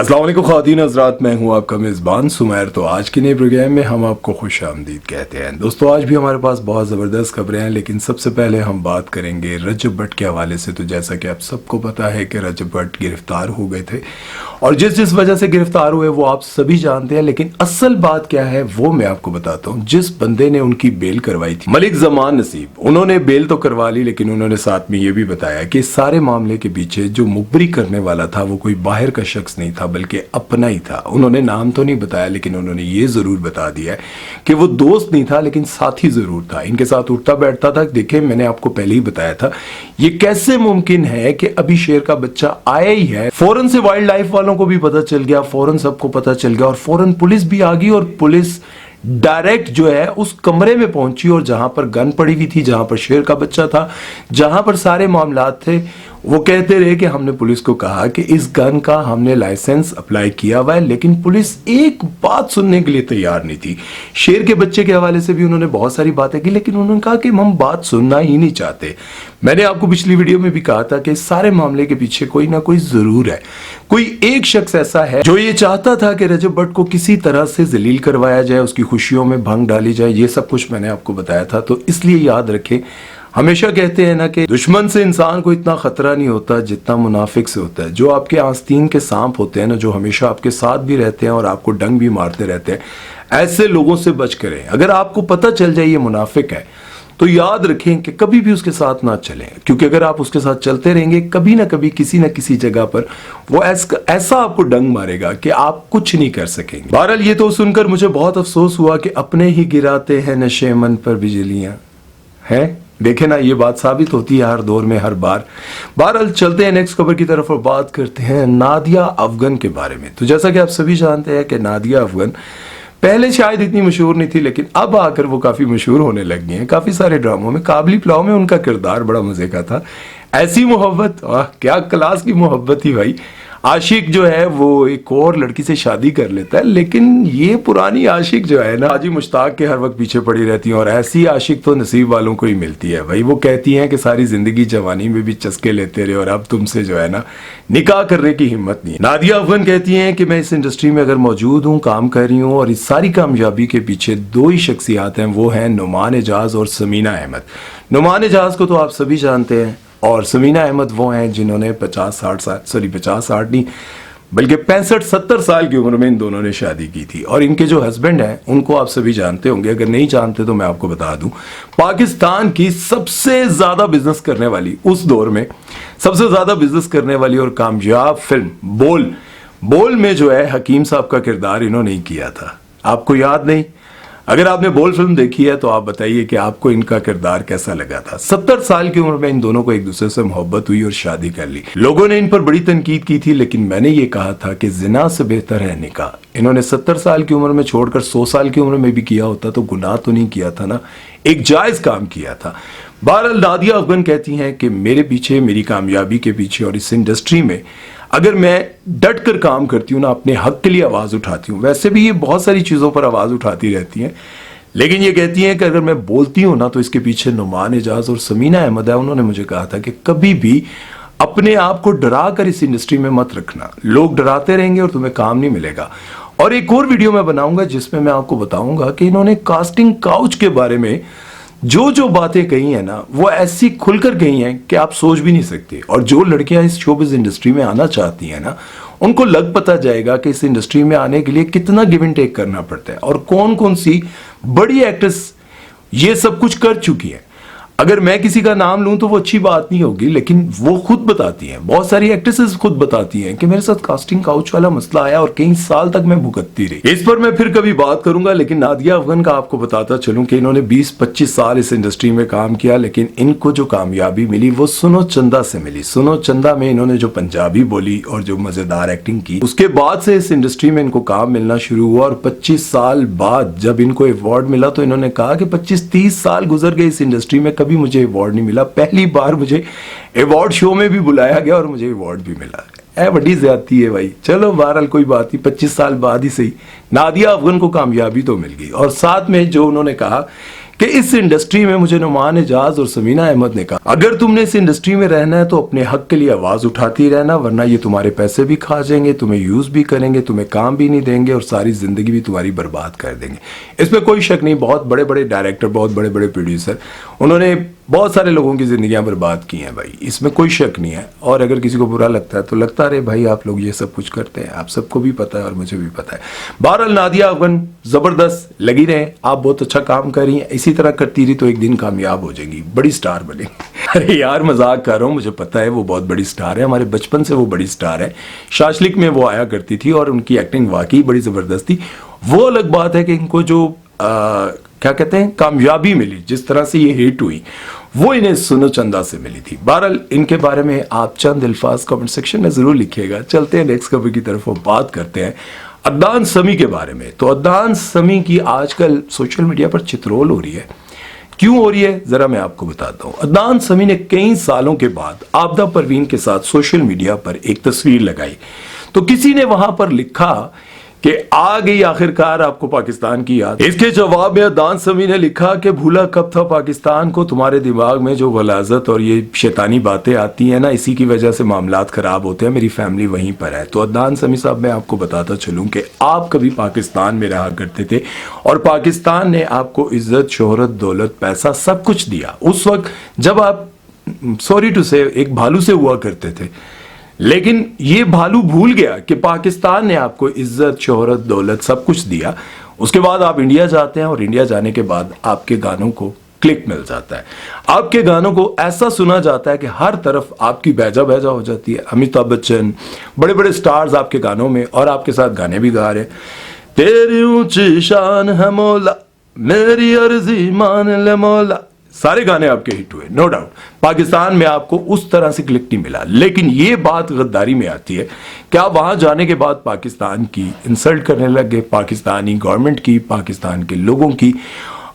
अस्सलाम वालेकुम ख़वातीन हज़रात, मैं हूं आपका मेज़बान सुमैर। तो आज के नए प्रोग्राम में हम आपको खुश आमदीद कहते हैं। दोस्तों, आज भी हमारे पास बहुत ज़बरदस्त खबरें हैं, लेकिन सबसे पहले हम बात करेंगे रजब भट्ट के हवाले से। तो जैसा कि आप सबको पता है कि रजब भट्ट गिरफ्तार हो गए थे और जिस वजह से गिरफ्तार हुए वो आप सभी जानते हैं, लेकिन असल बात क्या है वो मैं आपको बताता हूँ। जिस बंदे ने उनकी बेल करवाई थी, मलिक ज़मान नसीब, उन्होंने बेल तो करवा ली, लेकिन उन्होंने साथ में ये भी बताया कि सारे मामले के पीछे जो मुखबरी करने वाला था वो कोई बाहर का शख्स नहीं था, बल्कि अपना ही था। उन्होंने नाम तो नहीं बताया, लेकिन उन्होंने ये जरूर बता दिया कि वो दोस्त नहीं था, लेकिन साथी जरूर था, इनके साथ उठता बैठता था। देखिए, मैंने आपको पहले ही बताया था, ये कैसे मुमकिन है कि अभी शेर का बच्चा आया ही है, फौरन से वाइल्ड लाइफ वालों को भी पता चल गया, फौरन सबको पता चल गया और फौरन पुलिस भी आ गई और पुलिस डायरेक्ट जो है उस कमरे में पहुंची और जहां पर गन पड़ी हुई थी, जहां पर शेर का बच्चा था, जहां पर सारे मामलात थे, वो कहते रहे कि हमने पुलिस को कहा कि इस गन का हमने लाइसेंस अप्लाई किया हुआ है, लेकिन पुलिस एक बात सुनने के लिए तैयार नहीं थी। शेर के बच्चे के हवाले से भी उन्होंने बहुत सारी बातें की, लेकिन उन्होंने कहा कि हम बात सुनना ही नहीं चाहते। मैंने आपको पिछली वीडियो में भी कहा था कि सारे मामले के पीछे कोई ना कोई जरूर है, कोई एक शख्स ऐसा है जो ये चाहता था कि रजब भट्ट को किसी तरह से जलील करवाया जाए, उसकी खुशियों में भंग डाली जाए। ये सब कुछ मैंने आपको बताया था। तो इसलिए याद रखें, हमेशा कहते हैं ना कि दुश्मन से इंसान को इतना खतरा नहीं होता जितना मुनाफिक से होता है। जो आपके आस्तीन के सांप होते हैं ना, जो हमेशा आपके साथ भी रहते हैं और आपको डंग भी मारते रहते हैं, ऐसे लोगों से बच करें। अगर आपको पता चल जाए ये मुनाफिक है, तो याद रखें कि कभी भी उसके साथ ना चलें, क्योंकि अगर आप उसके साथ चलते रहेंगे, कभी ना कभी किसी ना किसी जगह पर वो ऐसा आपको डंग मारेगा कि आप कुछ नहीं कर सकेंगे। बहरहाल, ये तो सुनकर मुझे बहुत अफसोस हुआ कि अपने ही गिराते हैं नशे मन पर बिजलियां हैं। देखे ना, ये बात साबित होती है हर दौर में, हर बार। बहरहाल, चलते हैं नेक्स्ट खबर की तरफ और बात करते हैं नादिया अफगन के बारे में। तो जैसा कि आप सभी जानते हैं कि नादिया अफगन पहले शायद इतनी मशहूर नहीं थी, लेकिन अब आकर वो काफी मशहूर होने लग गई हैं। काफी सारे ड्रामों में, काबली पुलाव में उनका किरदार बड़ा मजे का था। ऐसी मोहब्बत, क्या क्लास की मोहब्बत थी भाई। आशिक जो है वो एक और लड़की से शादी कर लेता है, लेकिन ये पुरानी आशिक जो है ना, हाजी मुश्ताक के हर वक्त पीछे पड़ी रहती है और ऐसी आशिक तो नसीब वालों को ही मिलती है भाई। वो कहती हैं कि सारी जिंदगी जवानी में भी चस्के लेते रहे और अब तुमसे जो है ना निकाह करने की हिम्मत नहीं है। नादिया अफगन कहती हैं कि मैं इस इंडस्ट्री में अगर मौजूद हूँ, काम कर रही हूँ, और इस सारी कामयाबी के पीछे दो ही शख्सियात हैं, वो हैं नुमान एजाज और समीना अहमद। नुमान एजाज को तो आप सभी जानते हैं और समीना अहमद वो हैं जिन्होंने 50-60 नहीं बल्कि 65-70 साल की उम्र में इन दोनों ने शादी की थी। और इनके जो हस्बैंड हैं उनको आप सभी जानते होंगे, अगर नहीं जानते तो मैं आपको बता दूं, पाकिस्तान की सबसे ज्यादा बिजनेस करने वाली, उस दौर में सबसे ज्यादा बिजनेस करने वाली और कामयाब फिल्म बोल में जो है हकीम साहब का किरदार इन्होंने ही किया था। आपको याद नहीं? अगर आपने बोल फिल्म देखी है तो आप बताइए कि आपको इनका किरदार कैसा लगा था। 70 साल की उम्र में इन दोनों को एक दूसरे से मोहब्बत हुई और शादी कर ली। लोगों ने इन पर बड़ी तनकीद की थी, लेकिन मैंने ये कहा था कि जिना से बेहतर है निकाह। इन्होंने 70 साल की उम्र में छोड़कर 100 साल की उम्र में भी किया होता तो गुनाह तो नहीं किया था ना, एक जायज काम किया था। बहरहाल, नादिया अफगन कहती हैं कि मेरे पीछे, मेरी कामयाबी के पीछे और इस इंडस्ट्री में अगर मैं डट कर काम करती हूँ ना, अपने हक के लिए आवाज़ उठाती हूँ। वैसे भी ये बहुत सारी चीज़ों पर आवाज़ उठाती रहती हैं, लेकिन ये कहती हैं कि अगर मैं बोलती हूँ ना तो इसके पीछे नुमान एजाज और समीना अहमद है। उन्होंने मुझे कहा था कि कभी भी अपने आप को डरा कर इस इंडस्ट्री में मत रखना, लोग डराते रहेंगे और तुम्हें काम नहीं मिलेगा। और एक और वीडियो मैं बनाऊंगा जिसमें मैं आपको बताऊंगा कि इन्होंने कास्टिंग काउच के बारे में जो बातें कही है ना, वो ऐसी खुलकर कही हैं कि आप सोच भी नहीं सकते। और जो लड़कियां इस शोबिज़ इंडस्ट्री में आना चाहती हैं ना, उनको लग पता जाएगा कि इस इंडस्ट्री में आने के लिए कितना गिव एंड टेक करना पड़ता है और कौन कौन सी बड़ी एक्ट्रेस ये सब कुछ कर चुकी है। अगर मैं किसी का नाम लूं तो वो अच्छी बात नहीं होगी, लेकिन वो खुद बताती हैं, बहुत सारी एक्ट्रेसेस खुद बताती हैं कि मेरे साथ कास्टिंग काउच वाला मसला आया और कई साल तक मैं भुगतती रही। इस पर मैं फिर कभी बात करूंगा, लेकिन नादिया अफगन का आपको बताता चलूं कि इन्होंने 20-25 साल इस इंडस्ट्री में काम किया, लेकिन इनको जो कामयाबी मिली वो सुनो चंदा से मिली। सुनो चंदा में इन्होंने जो पंजाबी बोली और जो मजेदार एक्टिंग की, उसके बाद से इस इंडस्ट्री में इनको काम मिलना शुरू हुआ। और 25 साल बाद जब इनको अवार्ड मिला तो इन्होंने कहा कि 25-30 साल गुजर गए इस इंडस्ट्री में, कभी मुझे अवार्ड नहीं मिला, पहली बार मुझे अवार्ड शो में भी बुलाया गया और मुझे अवार्ड भी मिला। बड़ी ज्यादती है भाई। चलो बहरहाल कोई बात नहीं, 25 साल बाद ही सही नादिया अफगन को कामयाबी तो मिल गई। और साथ में जो उन्होंने कहा कि इस इंडस्ट्री में मुझे नुमान एजाज और समीना अहमद ने कहा, अगर तुमने इस इंडस्ट्री में रहना है तो अपने हक के लिए आवाज उठाती रहना, वरना ये तुम्हारे पैसे भी खा जाएंगे, तुम्हें यूज भी करेंगे, तुम्हें काम भी नहीं देंगे और सारी जिंदगी भी तुम्हारी बर्बाद कर देंगे। इसमें कोई शक नहीं, बहुत बड़े बड़े डायरेक्टर, बहुत बड़े बड़े प्रोड्यूसर, उन्होंने बहुत सारे लोगों की जिंदगियां बर्बाद की हैं भाई, इसमें कोई शक नहीं है। और अगर किसी को बुरा लगता है तो लगता रहे भाई, आप लोग ये सब कुछ करते हैं, आप सबको भी पता है और मुझे भी पता है। बहरहाल नादिया अफगन जबरदस्त लगी रहे, आप बहुत अच्छा काम कर रही हैं, इसी तरह करती रही तो एक दिन कामयाब हो जाएगी, बड़ी स्टार बनेगी। अरे यार मजाक कर रहा हूँ, मुझे पता है वो बहुत बड़ी स्टार है, हमारे बचपन से वो बड़ी स्टार है। शाशलिक में वो आया करती थी और उनकी एक्टिंग वाकई बड़ी जबरदस्त थी। वो अलग बात है कि इनको जो क्या कहते हैं कामयाबी मिली, जिस तरह से ये हिट हुई, वो इन्हें सुनो चंदा से मिली थी। बहरहाल इनके बारे में आप चंद अल्फाज कमेंट सेक्शन में जरूर लिखिएगा। चलते हैं नेक्स्ट खबर की तरफ और बात करते हैं अदनान समी के बारे में। तो अदनान समी की आजकल सोशल मीडिया पर चित्रोल हो रही है। क्यों हो रही है जरा मैं आपको बताता हूं। अदनान समी ने कई सालों के बाद आबदा परवीन के साथ सोशल मीडिया पर एक तस्वीर लगाई, तो किसी ने वहां पर लिखा कि आ गई आखिरकार आपको पाकिस्तान की याद। इसके जवाब में अदनान समी ने लिखा कि भूला कब था पाकिस्तान को, तुम्हारे दिमाग में जो गलाजत और ये शैतानी बातें आती हैं ना, इसी की वजह से मामलात खराब होते हैं। मेरी फैमिली वहीं पर है। तो अदनान समी साहब मैं आपको बताता चलूं कि आप कभी पाकिस्तान में रहा करते थे और पाकिस्तान ने आपको इज्जत, शोहरत, दौलत, पैसा सब कुछ दिया। उस वक्त जब आप सॉरी टू से एक भालू से हुआ करते थे, लेकिन ये भालू भूल गया कि पाकिस्तान ने आपको इज्जत, शोहरत, दौलत सब कुछ दिया। उसके बाद आप इंडिया जाते हैं और इंडिया जाने के बाद आपके गानों को क्लिक मिल जाता है, आपके गानों को ऐसा सुना जाता है कि हर तरफ आपकी बैजा बैजा हो जाती है। अमिताभ बच्चन, बड़े बड़े स्टार्स आपके गानों में और आपके साथ गाने भी गा रहे हैं। तेरी ऊंची शान है मौला, मेरी अर्जी मान ले मौला, सारे गाने आपके हिट हुए, नो डाउट। पाकिस्तान में आपको उस तरह से क्लिक नहीं मिला, लेकिन ये बात गद्दारी में आती है कि आप वहां जाने के बाद पाकिस्तान की इंसल्ट करने लग गए, पाकिस्तानी गवर्नमेंट की, पाकिस्तान के लोगों की।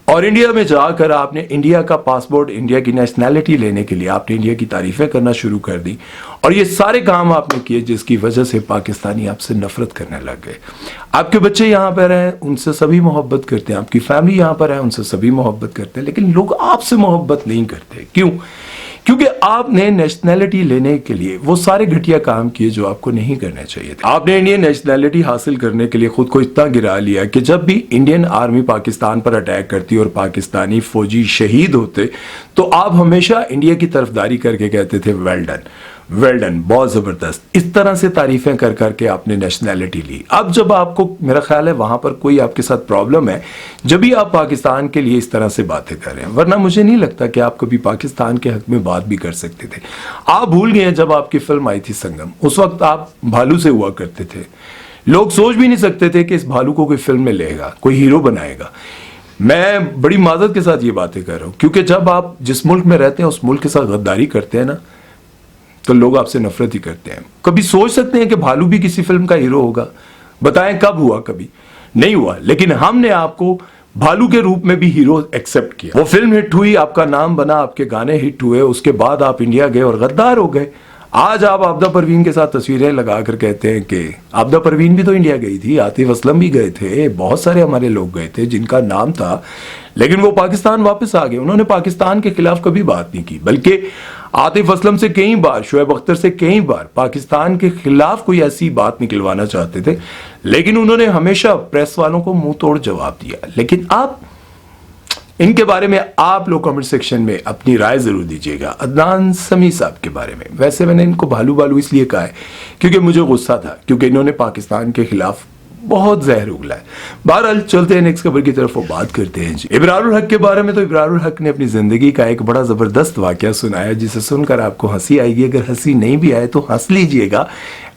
और इंडिया में जाकर आपने इंडिया का पासपोर्ट, इंडिया की नेशनैलिटी लेने के लिए आपने इंडिया की तारीफें करना शुरू कर दी। और ये सारे काम आपने किए जिसकी वजह से पाकिस्तानी आपसे नफरत करने लग गए। आपके बच्चे यहाँ पर हैं, उनसे सभी मोहब्बत करते हैं, आपकी फैमिली यहाँ पर है, उनसे सभी मोहब्बत करते हैं, लेकिन लोग आपसे मोहब्बत नहीं करते। क्यों? क्योंकि आपने नेशनैलिटी लेने के लिए वो सारे घटिया काम किए जो आपको नहीं करने चाहिए थे। आपने इंडियन नेशनैलिटी हासिल करने के लिए खुद को इतना गिरा लिया कि जब भी इंडियन आर्मी पाकिस्तान पर अटैक करती और पाकिस्तानी फौजी शहीद होते तो आप हमेशा इंडिया की तरफदारी करके कहते थे वेल डन, वेल डन, बहुत जबरदस्त। इस तरह से तारीफें कर करके आपने नेशनैलिटी ली। अब जब आपको, मेरा ख्याल है वहां पर कोई आपके साथ प्रॉब्लम है, जब भी आप पाकिस्तान के लिए इस तरह से बातें कर रहे हैं, वरना मुझे नहीं लगता कि आप कभी पाकिस्तान के हक में बात भी कर सकते थे। आप भूल गए जब आपकी फिल्म आई थी संगम, उस वक्त आप भालू से हुआ करते थे। लोग सोच भी नहीं सकते थे कि इस भालू को कोई फिल्म में लेगा, कोई हीरो बनाएगा। मैं बड़ी माजरत के साथ ये बातें कर रहा हूं, क्योंकि जब आप जिस मुल्क में रहते हैं उस मुल्क के साथ गद्दारी करते हैं ना, तो लोग आपसे नफरत ही करते हैं। कभी सोच सकते हैं कि भालू भी किसी फिल्म का हीरो होगा? बताएं कब हुआ? कभी नहीं हुआ। लेकिन हमने आपको भालू के रूप में भी हीरो एक्सेप्ट किया। वो फिल्म हिट हुई, आपका नाम बना, आपके गाने हिट हुए, उसके बाद आप इंडिया गए और गद्दार हो गए। आज आप आबदा परवीन के साथ तस्वीरें लगाकर कहते हैं कि आबदा परवीन भी तो इंडिया गई थी, आतिफ असलम भी गए थे, बहुत सारे हमारे लोग गए थे जिनका नाम था, लेकिन वो पाकिस्तान वापस आ गए। उन्होंने पाकिस्तान के खिलाफ कभी बात नहीं की, बल्कि आतिफ असलम से कई बार, शोएब अख्तर से कई बार पाकिस्तान के खिलाफ कोई ऐसी बात निकलवाना चाहते थे, लेकिन उन्होंने हमेशा प्रेस वालों को मुंह तोड़ जवाब दिया। लेकिन आप इनके बारे में आप लोग कमेंट सेक्शन में अपनी राय जरूर दीजिएगा। अदनान समी साहब के बारे में, वैसे मैंने इनको भालू भालू इसलिए कहा है क्योंकि मुझे गुस्सा था, क्योंकि इन्होंने पाकिस्तान के खिलाफ बहुत जहर उगला है। बहरहाल चलते हैं नेक्स्ट खबर की तरफ और बात करते हैं जी इब्रारुल हक के बारे में। तो इब्रारुल हक ने अपनी जिंदगी का एक बड़ा जबरदस्त वाकया सुनाया जिसे सुनकर आपको हंसी आएगी, अगर हंसी नहीं भी आए तो हंस लीजिएगा।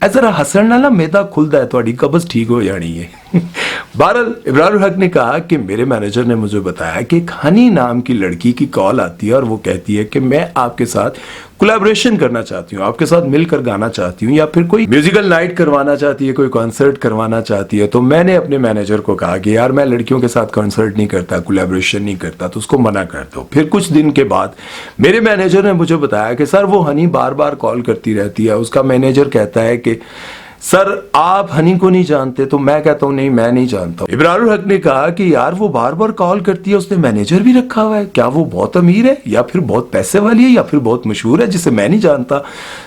जरा हसन ना मेदा खुलता है, थोड़ी कब्ज ठीक हो जानी है। बहरहाल इब्रारुल हक ने कहा कि मेरे मैनेजर ने मुझे बताया कि एक हनी नाम की लड़की की कॉल आती है और वो कहती है कि मैं आपके साथ कोलैबोरेशन करना चाहती हूँ, आपके साथ मिलकर गाना चाहती हूँ, या फिर कोई म्यूजिकल नाइट करवाना चाहती है, कोई कॉन्सर्ट करवाना चाहती है। तो मैंने अपने मैनेजर को कहा कि यार मैं लड़कियों के साथ कॉन्सर्ट नहीं करता, कोलैबोरेशन नहीं करता, तो उसको मना कर दो। फिर कुछ दिन के बाद मेरे मैनेजर ने मुझे बताया कि सर वो हनी बार बार कॉल करती रहती है। उसका मैनेजर कहता है कि सर आप हनी को नहीं जानते? तो मैं कहता हूं नहीं, मैं नहीं जानता। इब्रारुल हक ने कहा कि यार वो बार बार कॉल करती है, उसने मैनेजर भी रखा हुआ है, क्या वो बहुत अमीर है या फिर बहुत पैसे वाली है या फिर बहुत मशहूर है जिसे मैं नहीं जानता?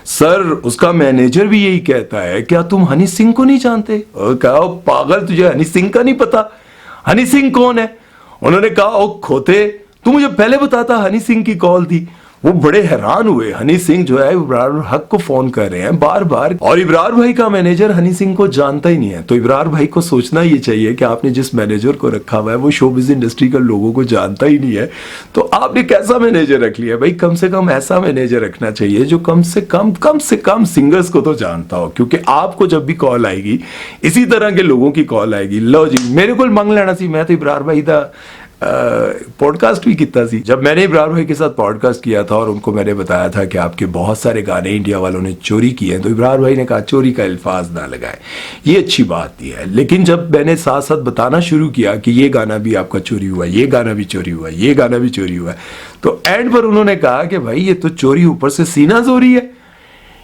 सर उसका मैनेजर भी यही कहता है, क्या तुम हनी सिंह को नहीं जानते? और कहा पागल, तुझे हनी सिंह का नहीं पता? हनी सिंह कौन है? उन्होंने कहा ओ खोते, तू मुझे पहले बताता हनी सिंह की कॉल थी। वो बड़े हैरान हुए, हनी सिंह जो है इब्रार हक को फोन कर रहे हैं बार बार, और इब्रार भाई का मैनेजर हनी सिंह को जानता ही नहीं है। तो इब्रार भाई को सोचना ये चाहिए कि आपने जिस मैनेजर को रखा हुआ है वो शोबिज़ इंडस्ट्री के लोगों को जानता ही नहीं है, तो आपने कैसा मैनेजर रख लिया भाई? कम से कम ऐसा मैनेजर रखना चाहिए जो कम से कम सिंगर्स को तो जानता हो, क्योंकि आपको जब भी कॉल आएगी इसी तरह के लोगों की कॉल आएगी, लो जी मेरे को मंग लेना सी, मैं तो इब्रार भाई का पॉडकास्ट भी किया सी। जब मैंने इब्रार भाई के साथ पॉडकास्ट किया था और उनको मैंने बताया था कि आपके बहुत सारे गाने इंडिया वालों ने चोरी किए हैं, तो इब्रार भाई ने कहा चोरी का अल्फाज ना लगाए, ये अच्छी बात नहीं है। लेकिन जब मैंने साथ साथ बताना शुरू किया कि ये गाना भी आपका चोरी हुआ, ये गाना भी चोरी हुआ, ये गाना भी चोरी हुआ, तो एंड पर उन्होंने कहा कि भाई ये तो चोरी ऊपर से सीना चोरी है।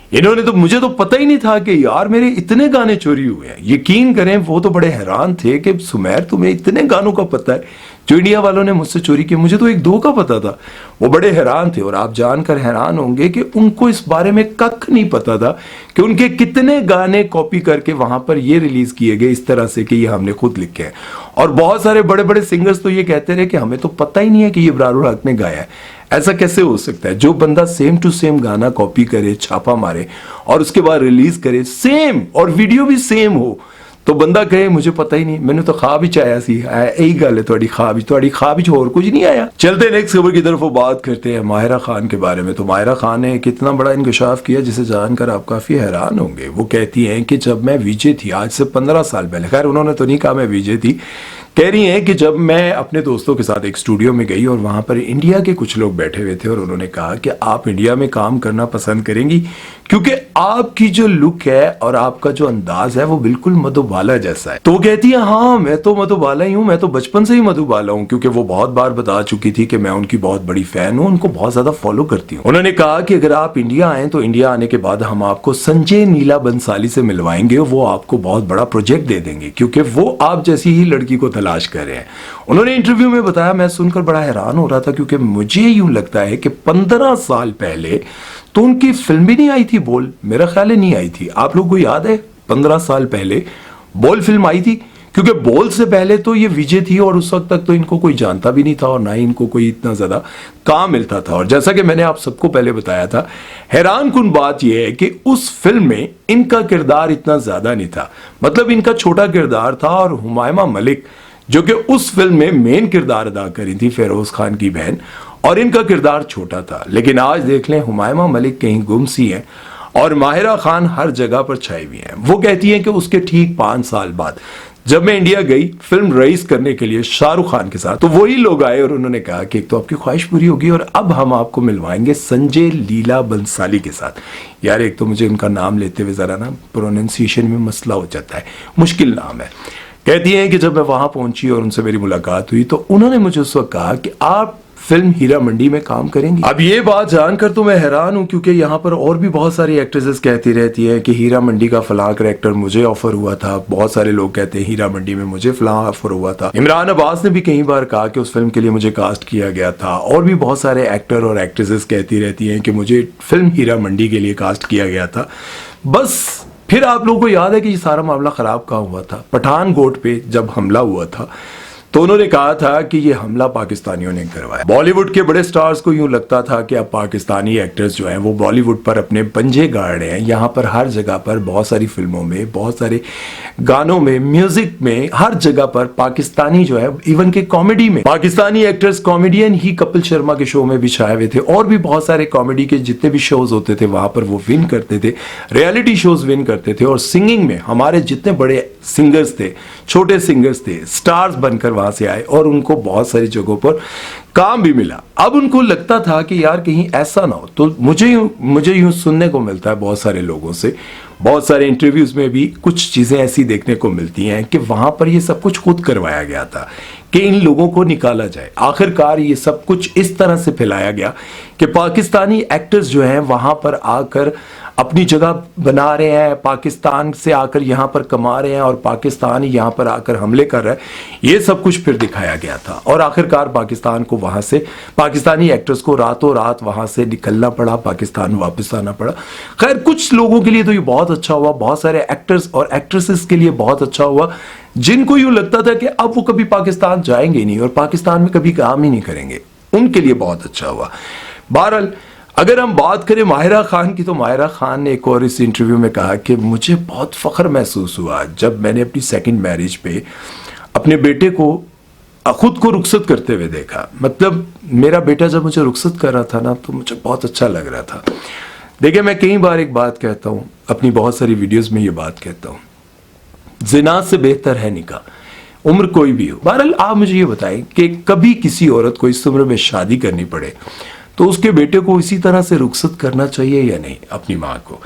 इन्होंने तो, मुझे तो पता ही नहीं था कि यार मेरे इतने गाने चोरी हुए हैं। यकीन करें वो तो बड़े हैरान थे कि सुमैर तुम्हें इतने गानों का पता है जो इंडिया वालों ने मुझसे चोरी किए, मुझे तो एक दो का पता था। वो बड़े हैरान थे और आप जानकर हैरान होंगे कि उनको इस बारे में कख नहीं पता था कि उनके कितने गाने कॉपी करके वहां पर ये रिलीज किए गए इस तरह से कि ये हमने खुद लिखे हैं। और बहुत सारे बड़े बड़े सिंगर्स तो ये कहते रहे कि हमें तो पता ही नहीं है कि ये इब्रारुल हक ने गाया है। ऐसा कैसे हो सकता है? जो बंदा सेम टू सेम गाना कॉपी करे, छापा मारे और उसके बाद रिलीज करे सेम, और वीडियो भी सेम हो, तो बंदा कहे मुझे पता ही नहीं, मैंने तो ख्वाब ही चाया सी। यही गल है, थोड़ी ख्वाब ही और कुछ नहीं आया। चलते नेक्स्ट खबर की तरफ, वो बात करते हैं माहिरा खान के बारे में। तो माहिरा खान ने कितना बड़ा इंकशाफ किया जिसे जानकर आप काफी हैरान होंगे। वो कहती हैं कि जब मैं वीजे थी आज से 15 साल पहले, खैर उन्होंने तो नहीं कहा मैं वीजे थी, कह रही हैं कि जब मैं अपने दोस्तों के साथ एक स्टूडियो में गई और वहां पर इंडिया के कुछ लोग बैठे हुए थे और उन्होंने कहा कि आप इंडिया में काम करना पसंद करेंगी क्योंकि आपकी जो लुक है और आपका जो अंदाज है वो बिल्कुल मधुबाला जैसा है। तो वो कहती है हाँ मैं तो मधुबाला ही हूँ, मैं तो बचपन से ही मधुबाला हूँ, क्योंकि वो बहुत बार बता चुकी थी कि मैं उनकी बहुत बड़ी फैन हूँ, उनको बहुत ज्यादा फॉलो करती हूँ। उन्होंने कहा कि अगर आप इंडिया आए तो इंडिया आने के बाद हम आपको संजय नीला बंसाली से मिलवाएंगे, वो आपको बहुत बड़ा प्रोजेक्ट दे देंगे क्योंकि वो आप जैसी ही लड़की को तलाश कर रहे हैं। उन्होंने इंटरव्यू में बताया, मैं सुनकर बड़ा हैरान हो रहा था क्योंकि मुझे यूं लगता है कि 15 साल पहले तो उनकी फिल्म भी नहीं आई थी बोल, मेरा ख्याल है नहीं आई थी। आप लोगों को याद है 15 साल पहले बोल फिल्म आई थी? क्योंकि बोल से पहले तो ये विजय थी और उस वक्त तक तो इनको कोई जानता भी नहीं था और ना ही इनको कोई इतना ज्यादा काम मिलता था। और जैसा कि मैंने आप सबको पहले बताया था, हैरान कुन बात यह है कि उस फिल्म में इनका किरदार इतना ज्यादा नहीं था, मतलब इनका छोटा किरदार था। और हुमायमा मलिक जो कि उस फिल्म में मेन किरदार अदा करी थी, फेरोज खान की बहन, और इनका किरदार छोटा था। लेकिन आज देख लें हुमायमा मलिक कहीं गुम सी हैं और माहिरा खान हर जगह पर छाई हुई हैं। वो कहती हैं कि उसके ठीक 5 साल बाद जब मैं इंडिया गई फिल्म रईस करने के लिए शाहरुख खान के साथ, तो वही लोग आए और उन्होंने कहा कि एक तो आपकी ख्वाहिश पूरी होगी और अब हम आपको मिलवाएंगे संजय लीला बंसाली के साथ। यार एक तो मुझे उनका नाम लेते हुए जरा ना प्रोनाउंसिएशन में मसला हो जाता है, मुश्किल नाम है। कहती हैं कि जब मैं वहां पहुंची और उनसे मेरी मुलाकात हुई तो उन्होंने मुझे उस वक्त कहा कि आप फिल्म हीरा मंडी में काम करेंगी। अब ये बात जानकर तो मैं हैरान हूं क्योंकि यहाँ पर और भी बहुत सारी एक्ट्रेसेस कहती रहती हैं कि हीरा मंडी का फलां कैरेक्टर मुझे ऑफर हुआ था। बहुत सारे लोग कहते हैं हीरा मंडी में मुझे फलां ऑफर हुआ था। इमरान अब्बास ने भी कई बार कहा कि उस फिल्म के लिए मुझे कास्ट किया गया था। और भी बहुत सारे एक्टर और एक्ट्रेसेस कहती रहती हैं कि मुझे फिल्म हीरा मंडी के लिए कास्ट किया गया था। बस फिर आप लोगों को याद है कि ये सारा मामला खराब कहाँ हुआ था? पठानकोट पे जब हमला हुआ था तो उन्होंने कहा था कि ये हमला पाकिस्तानियों ने करवाया। बॉलीवुड के बड़े स्टार्स को यूं लगता था कि अब पाकिस्तानी एक्टर्स जो हैं वो बॉलीवुड पर अपने पंजे गाड़ रहे हैं। यहाँ पर हर जगह पर बहुत सारी फिल्मों में, बहुत सारे गानों में, म्यूजिक में, हर जगह पर पाकिस्तानी जो है, इवन के कॉमेडी में पाकिस्तानी एक्टर्स कॉमेडियन ही कपिल शर्मा के शो में भी छाए हुए थे। और भी बहुत सारे कॉमेडी के जितने भी शोज होते थे वहां पर वो विन करते थे, रियलिटी शोज विन करते थे। और सिंगिंग में हमारे जितने बड़े सिंगर्स थे, छोटे सिंगर्स थे, स्टार्स बनकर वहां से आए और उनको बहुत सारी जगहों पर काम भी मिला। अब उनको लगता था कि यार कहीं ऐसा ना हो। तो मुझे यूं सुनने को मिलता है बहुत सारे लोगों से, बहुत सारे इंटरव्यूज में भी कुछ चीजें ऐसी देखने को मिलती हैं कि वहां पर ये सब कुछ खुद करवाया गया था कि इन लोगों को निकाला जाए। आखिरकार ये सब कुछ इस तरह से फैलाया गया कि पाकिस्तानी एक्टर्स जो हैं वहां पर आकर अपनी जगह बना रहे हैं, पाकिस्तान से आकर यहाँ पर कमा रहे हैं और पाकिस्तान ही यहाँ पर आकर हमले कर रहा है। ये सब कुछ फिर दिखाया गया था और आखिरकार पाकिस्तान को वहाँ से, पाकिस्तानी एक्टर्स को रातों रात वहाँ से निकलना पड़ा, पाकिस्तान वापस आना पड़ा। खैर कुछ लोगों के लिए तो ये बहुत अच्छा हुआ, बहुत सारे एक्टर्स और एक्ट्रेसेस के लिए बहुत अच्छा हुआ जिनको यूँ लगता था कि अब वो कभी पाकिस्तान जाएंगे नहीं और पाकिस्तान में कभी काम ही नहीं करेंगे, उनके लिए बहुत अच्छा हुआ। बहरहाल अगर हम बात करें माहिरा खान की, तो माहिरा खान ने एक और इस इंटरव्यू में कहा कि मुझे बहुत फ़ख्र महसूस हुआ जब मैंने अपनी सेकंड मैरिज पे अपने बेटे को खुद को रुखसत करते हुए देखा। मतलब मेरा बेटा जब मुझे रुखसत कर रहा था ना, तो मुझे बहुत अच्छा लग रहा था। देखिए मैं कई बार एक बात कहता हूँ, अपनी बहुत सारी वीडियोज़ में ये बात कहता हूँ, जिना से बेहतर है निकाह, उम्र कोई भी हो। बहरहाल आप मुझे ये बताएं कि कभी किसी औरत को इस उम्र में शादी करनी पड़े तो उसके बेटे को इसी तरह से रुखसत करना चाहिए या नहीं, अपनी माँ को।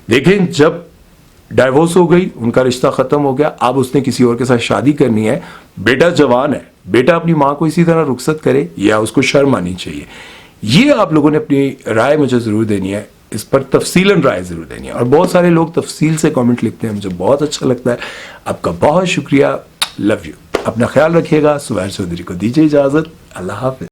देखें जब डाइवोर्स हो गई, उनका रिश्ता खत्म हो गया, अब उसने किसी और के साथ शादी करनी है, बेटा जवान है, बेटा अपनी माँ को इसी तरह रुखसत करे या उसको शर्म आनी चाहिए? ये आप लोगों ने अपनी राय मुझे ज़रूर देनी है, इस पर तफसीलन राय ज़रूर देनी है। और बहुत सारे लोग तफसील से कमेंट लिखते हैं, मुझे बहुत अच्छा लगता है। आपका बहुत शुक्रिया, लव यू। अपना ख्याल रखिएगा। सुबैर चौधरी को दीजिए इजाज़त, अल्लाह हाफ़िज़।